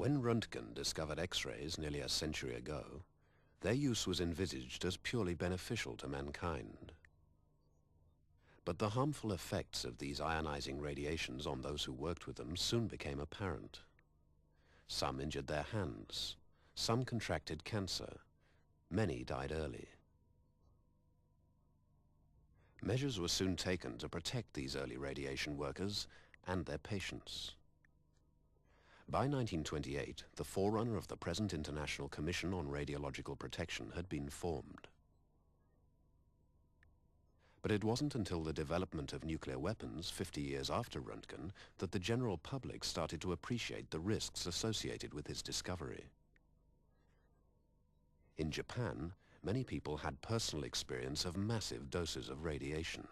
When Röntgen discovered X-rays nearly a century ago, their use was envisaged as purely beneficial to mankind. But the harmful effects of these ionizing radiations on those who worked with them soon became apparent. Some injured their hands, some contracted cancer, many died early. Measures were soon taken to protect these early radiation workers and their patients. By 1928, the forerunner of the present International Commission on Radiological Protection had been formed. But it wasn't until the development of nuclear weapons 50 years after Röntgen that the general public started to appreciate the risks associated with his discovery. In Japan, many people had personal experience of massive doses of radiation.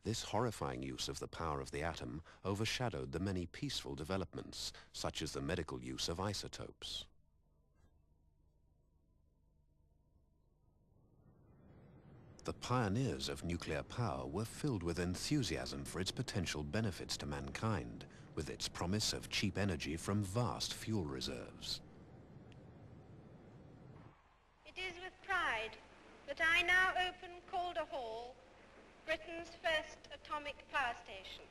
This horrifying use of the power of the atom overshadowed the many peaceful developments, such as the medical use of isotopes. The pioneers of nuclear power were filled with enthusiasm for its potential benefits to mankind, with its promise of cheap energy from vast fuel reserves. It is with pride that I now open Calder Hall, Britain's first atomic power station.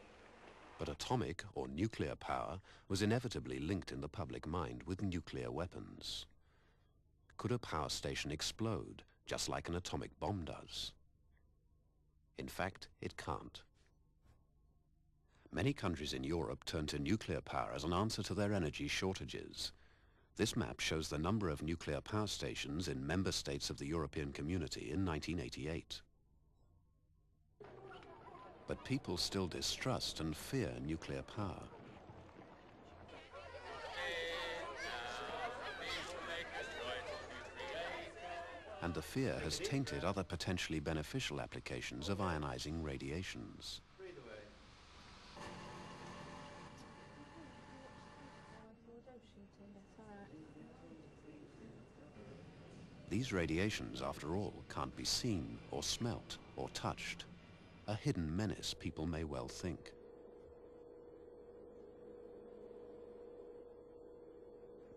But atomic or nuclear power was inevitably linked in the public mind with nuclear weapons. Could a power station explode, just like an atomic bomb does? In fact, it can't. Many countries in Europe turn to nuclear power as an answer to their energy shortages. This map shows the number of nuclear power stations in member states of the European Community in 1988. But people still distrust and fear nuclear power. And the fear has tainted other potentially beneficial applications of ionizing radiations. These radiations, after all, can't be seen or smelt or touched. A hidden menace, people may well think.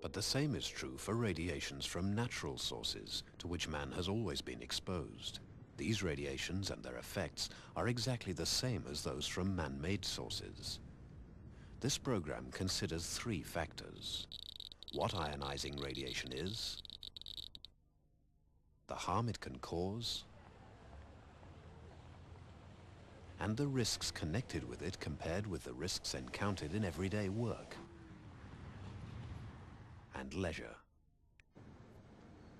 But the same is true for radiations from natural sources, to which man has always been exposed. These radiations and their effects are exactly the same as those from man-made sources. This program considers three factors: what ionizing radiation is, the harm it can cause, and the risks connected with it compared with the risks encountered in everyday work and leisure.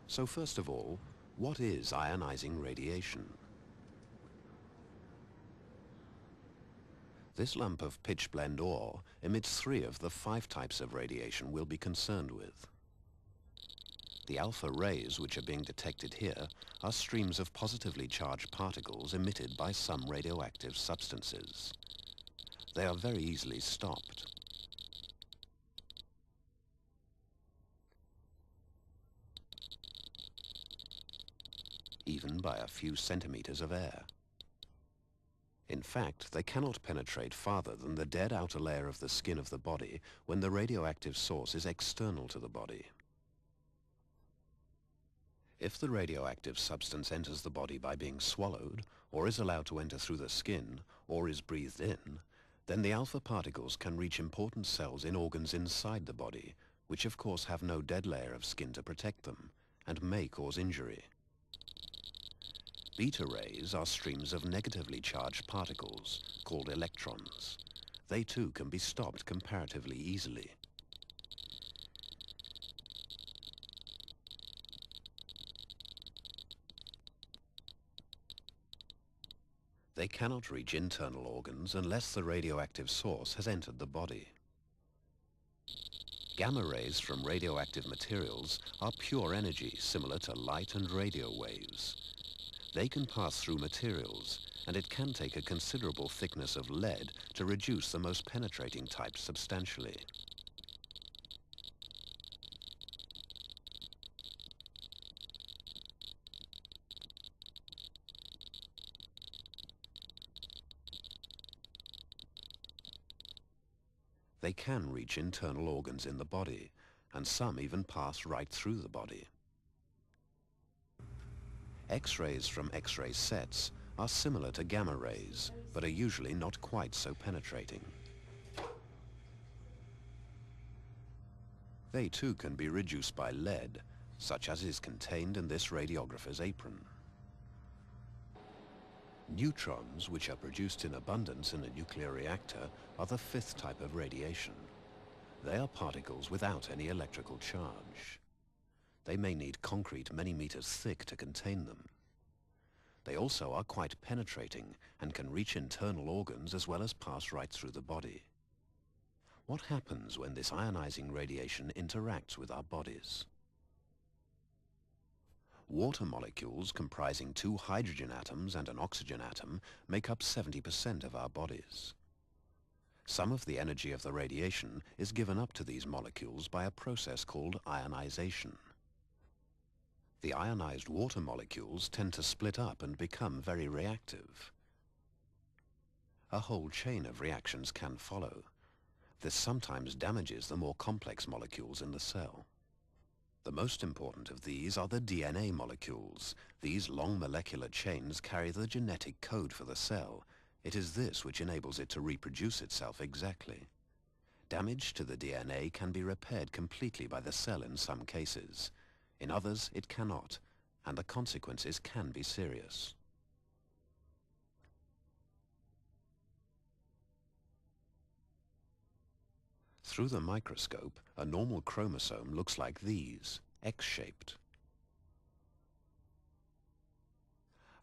So first of all, what is ionizing radiation? This lump of pitchblende ore emits 3 of the 5 types of radiation we'll be concerned with. The alpha rays which are being detected here are streams of positively charged particles emitted by some radioactive substances. They are very easily stopped. Even by a few centimeters of air. In fact, they cannot penetrate farther than the dead outer layer of the skin of the body when the radioactive source is external to the body. If the radioactive substance enters the body by being swallowed, or is allowed to enter through the skin, or is breathed in, then the alpha particles can reach important cells in organs inside the body, which of course have no dead layer of skin to protect them, and may cause injury. Beta rays are streams of negatively charged particles, called electrons. They too can be stopped comparatively easily. They cannot reach internal organs unless the radioactive source has entered the body. Gamma rays from radioactive materials are pure energy similar to light and radio waves. They can pass through materials, and it can take a considerable thickness of lead to reduce the most penetrating types substantially. They can reach internal organs in the body, and some even pass right through the body. X-rays from X-ray sets are similar to gamma rays, but are usually not quite so penetrating. They too can be reduced by lead, such as is contained in this radiographer's apron. Neutrons, which are produced in abundance in a nuclear reactor, are the fifth type of radiation. They are particles without any electrical charge. They may need concrete many meters thick to contain them. They also are quite penetrating and can reach internal organs as well as pass right through the body. What happens when this ionizing radiation interacts with our bodies? Water molecules comprising 2 hydrogen atoms and an oxygen atom make up 70% of our bodies. Some of the energy of the radiation is given up to these molecules by a process called ionization. The ionized water molecules tend to split up and become very reactive. A whole chain of reactions can follow. This sometimes damages the more complex molecules in the cell. The most important of these are the DNA molecules. These long molecular chains carry the genetic code for the cell. It is this which enables it to reproduce itself exactly. Damage to the DNA can be repaired completely by the cell in some cases. In others, it cannot, and the consequences can be serious. Through the microscope, a normal chromosome looks like these, X-shaped.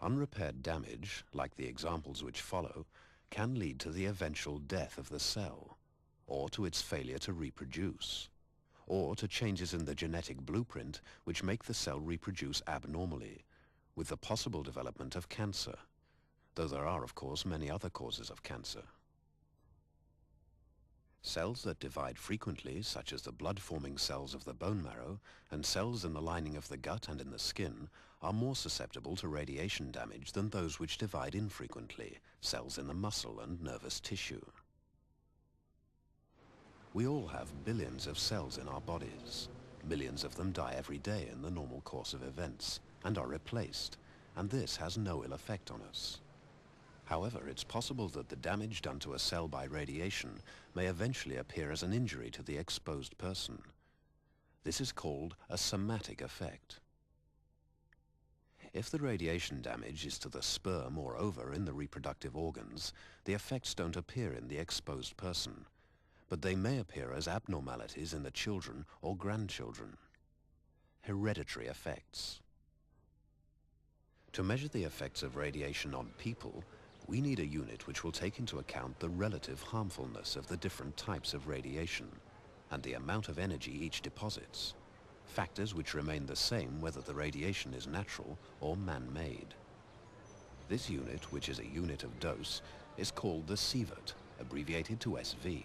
Unrepaired damage, like the examples which follow, can lead to the eventual death of the cell, or to its failure to reproduce, or to changes in the genetic blueprint which make the cell reproduce abnormally, with the possible development of cancer, though there are, of course, many other causes of cancer. Cells that divide frequently, such as the blood-forming cells of the bone marrow, and cells in the lining of the gut and in the skin, are more susceptible to radiation damage than those which divide infrequently, cells in the muscle and nervous tissue. We all have billions of cells in our bodies. Millions of them die every day in the normal course of events, and are replaced, and this has no ill effect on us. However, it's possible that the damage done to a cell by radiation may eventually appear as an injury to the exposed person. This is called a somatic effect. If the radiation damage is to the sperm or ova in the reproductive organs, the effects don't appear in the exposed person, but they may appear as abnormalities in the children or grandchildren. Hereditary effects. To measure the effects of radiation on people, we need a unit which will take into account the relative harmfulness of the different types of radiation and the amount of energy each deposits, factors which remain the same whether the radiation is natural or man-made. This unit, which is a unit of dose, is called the sievert, abbreviated to SV.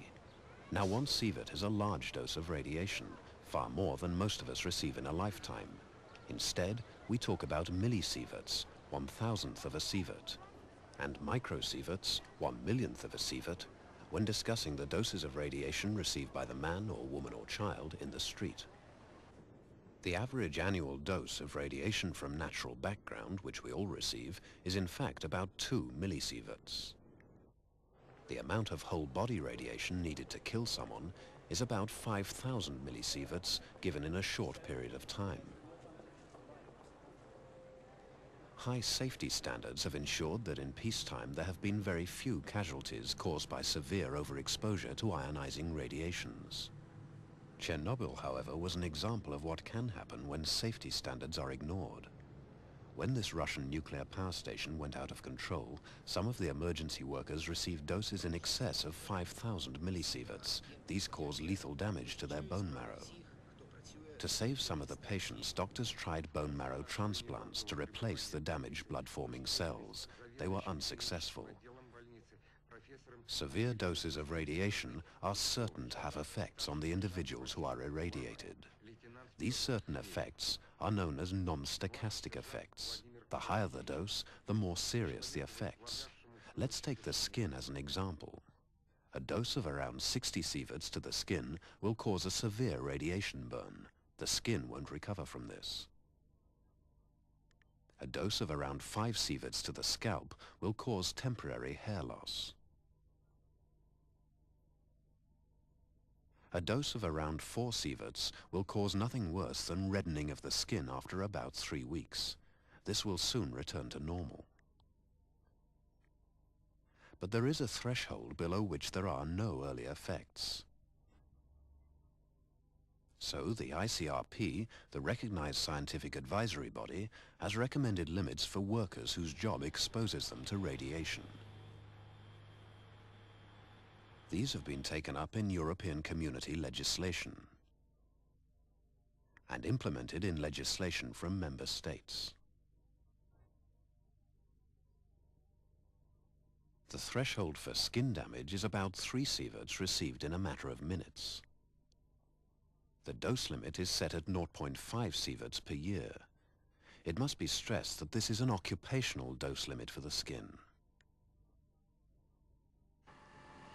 Now, 1 sievert is a large dose of radiation, far more than most of us receive in a lifetime. Instead, we talk about millisieverts, 1/1000th of a sievert, and microsieverts, 1/1,000,000th of a sievert, when discussing the doses of radiation received by the man or woman or child in the street. The average annual dose of radiation from natural background, which we all receive, is in fact about 2 millisieverts. The amount of whole body radiation needed to kill someone is about 5,000 millisieverts given in a short period of time. High safety standards have ensured that in peacetime there have been very few casualties caused by severe overexposure to ionizing radiations. Chernobyl, however, was an example of what can happen when safety standards are ignored. When this Russian nuclear power station went out of control, some of the emergency workers received doses in excess of 5,000 millisieverts. These cause lethal damage to their bone marrow. To save some of the patients, doctors tried bone marrow transplants to replace the damaged blood-forming cells. They were unsuccessful. Severe doses of radiation are certain to have effects on the individuals who are irradiated. These certain effects are known as non-stochastic effects. The higher the dose, the more serious the effects. Let's take the skin as an example. A dose of around 60 sieverts to the skin will cause a severe radiation burn. The skin won't recover from this. A dose of around 5 sieverts to the scalp will cause temporary hair loss. A dose of around 4 sieverts will cause nothing worse than reddening of the skin after about 3 weeks. This will soon return to normal. But there is a threshold below which there are no early effects. So the ICRP, the recognized scientific advisory body, has recommended limits for workers whose job exposes them to radiation. These have been taken up in European Community legislation and implemented in legislation from member states. The threshold for skin damage is about 3 sieverts received in a matter of minutes. The dose limit is set at 0.5 sieverts per year. It must be stressed that this is an occupational dose limit for the skin.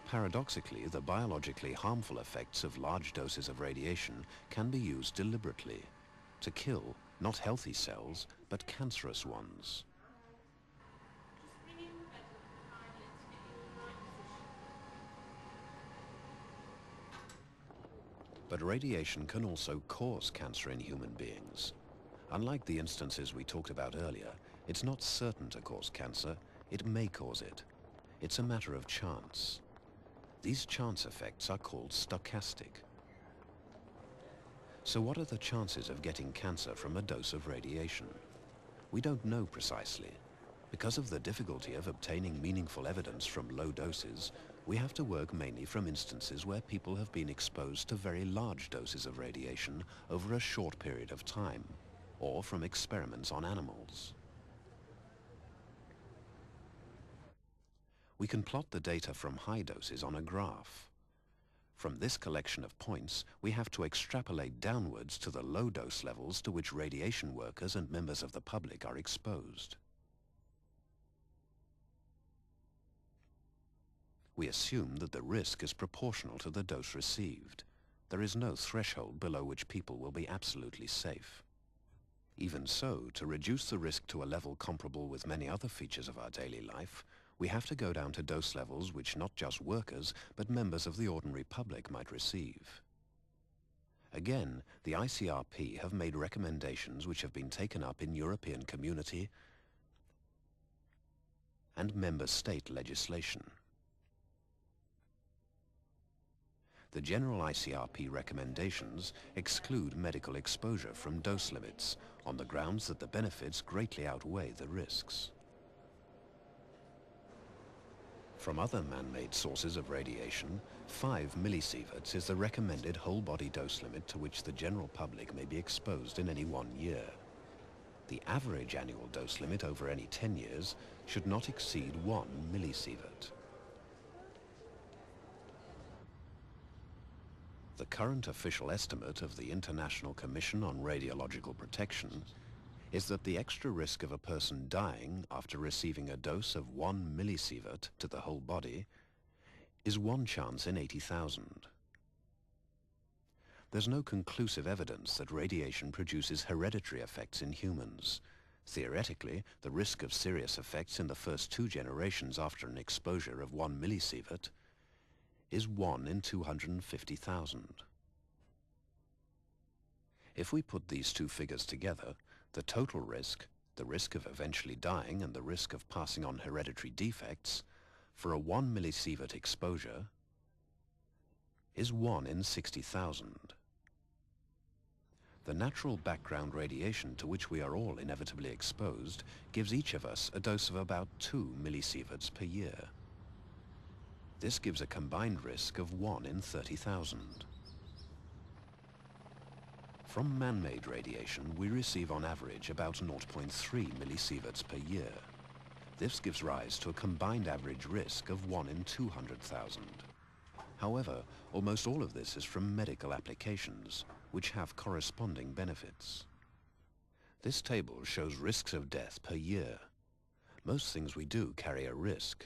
Paradoxically, the biologically harmful effects of large doses of radiation can be used deliberately to kill not healthy cells, but cancerous ones. But radiation can also cause cancer in human beings. Unlike the instances we talked about earlier, it's not certain to cause cancer, it may cause it. It's a matter of chance. These chance effects are called stochastic. So what are the chances of getting cancer from a dose of radiation? We don't know precisely. Because of the difficulty of obtaining meaningful evidence from low doses, we have to work mainly from instances where people have been exposed to very large doses of radiation over a short period of time, or from experiments on animals. We can plot the data from high doses on a graph. From this collection of points, we have to extrapolate downwards to the low dose levels to which radiation workers and members of the public are exposed. We assume that the risk is proportional to the dose received. There is no threshold below which people will be absolutely safe. Even so, to reduce the risk to a level comparable with many other features of our daily life, we have to go down to dose levels which not just workers, but members of the ordinary public might receive. Again, the ICRP have made recommendations which have been taken up in European Community and member state legislation. The general ICRP recommendations exclude medical exposure from dose limits on the grounds that the benefits greatly outweigh the risks. From other man-made sources of radiation, 5 millisieverts is the recommended whole-body dose limit to which the general public may be exposed in any 1 year. The average annual dose limit over any 10 years should not exceed 1 millisievert. The current official estimate of the International Commission on Radiological Protection is that the extra risk of a person dying after receiving a dose of 1 millisievert to the whole body is 1 chance in 80,000. There's no conclusive evidence that radiation produces hereditary effects in humans. Theoretically, the risk of serious effects in the first 2 generations after an exposure of 1 millisievert is 1 in 250,000. If we put these 2 figures together, the total risk, the risk of eventually dying and the risk of passing on hereditary defects, for a 1 millisievert exposure is 1 in 60,000. The natural background radiation to which we are all inevitably exposed gives each of us a dose of about 2 millisieverts per year. This gives a combined risk of 1 in 30,000. From man-made radiation, we receive on average about 0.3 millisieverts per year. This gives rise to a combined average risk of 1 in 200,000. However, almost all of this is from medical applications, which have corresponding benefits. This table shows risks of death per year. Most things we do carry a risk.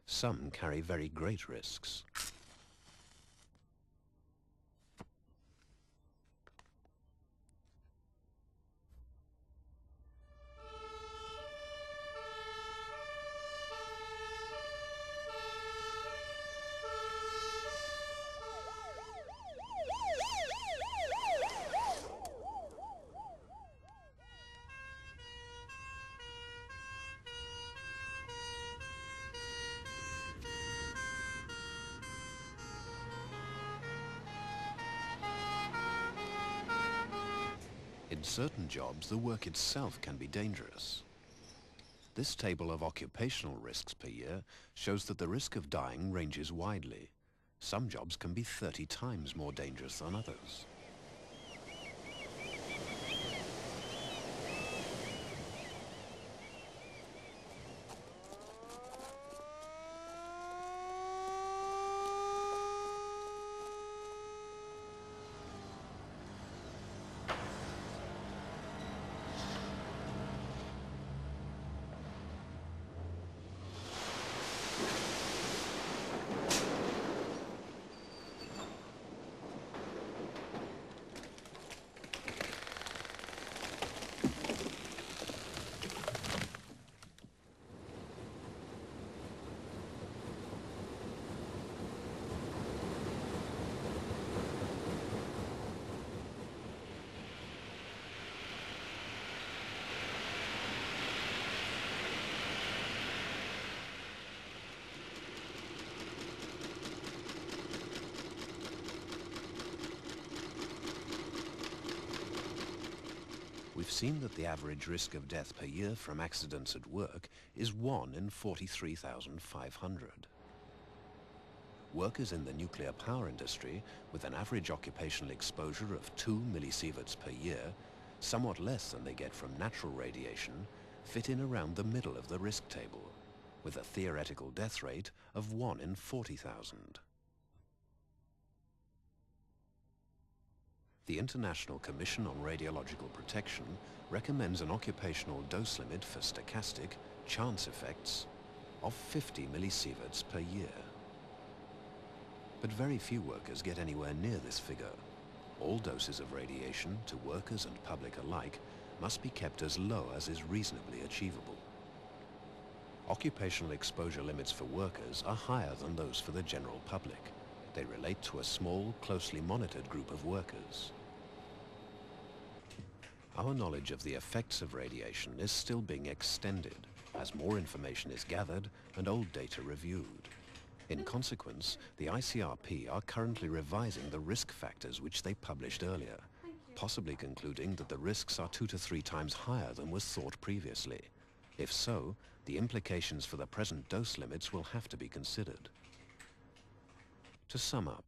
Some carry very great risks. In certain jobs, the work itself can be dangerous. This table of occupational risks per year shows that the risk of dying ranges widely. Some jobs can be 30 times more dangerous than others. We've seen that the average risk of death per year from accidents at work is 1 in 43,500. Workers in the nuclear power industry, with an average occupational exposure of 2 millisieverts per year, somewhat less than they get from natural radiation, fit in around the middle of the risk table, with a theoretical death rate of 1 in 40,000. The International Commission on Radiological Protection recommends an occupational dose limit for stochastic chance effects of 50 millisieverts per year. But very few workers get anywhere near this figure. All doses of radiation to workers and public alike must be kept as low as is reasonably achievable. Occupational exposure limits for workers are higher than those for the general public. They relate to a small, closely monitored group of workers. Our knowledge of the effects of radiation is still being extended as more information is gathered and old data reviewed. In consequence, the ICRP are currently revising the risk factors which they published earlier, possibly concluding that the risks are 2 to 3 times higher than was thought previously. If so, the implications for the present dose limits will have to be considered. To sum up,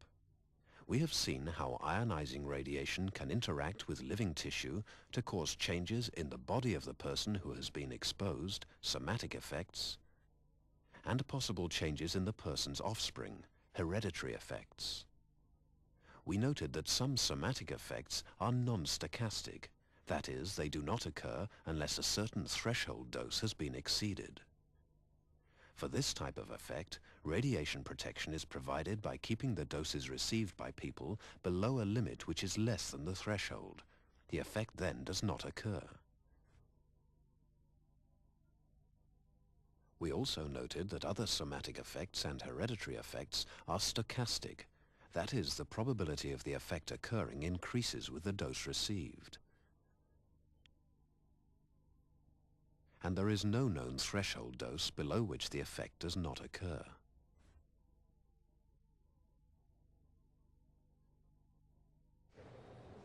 we have seen how ionizing radiation can interact with living tissue to cause changes in the body of the person who has been exposed, somatic effects, and possible changes in the person's offspring, hereditary effects. We noted that some somatic effects are non-stochastic, that is, they do not occur unless a certain threshold dose has been exceeded. For this type of effect, radiation protection is provided by keeping the doses received by people below a limit which is less than the threshold. The effect then does not occur. We also noted that other somatic effects and hereditary effects are stochastic. That is, the probability of the effect occurring increases with the dose received. And there is no known threshold dose below which the effect does not occur.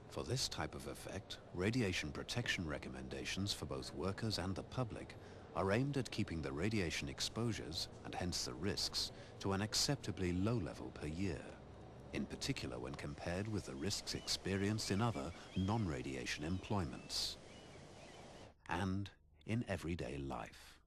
For this type of effect, radiation protection recommendations for both workers and the public are aimed at keeping the radiation exposures, and hence the risks, to an acceptably low level per year, in particular when compared with the risks experienced in other non-radiation employments and in everyday life.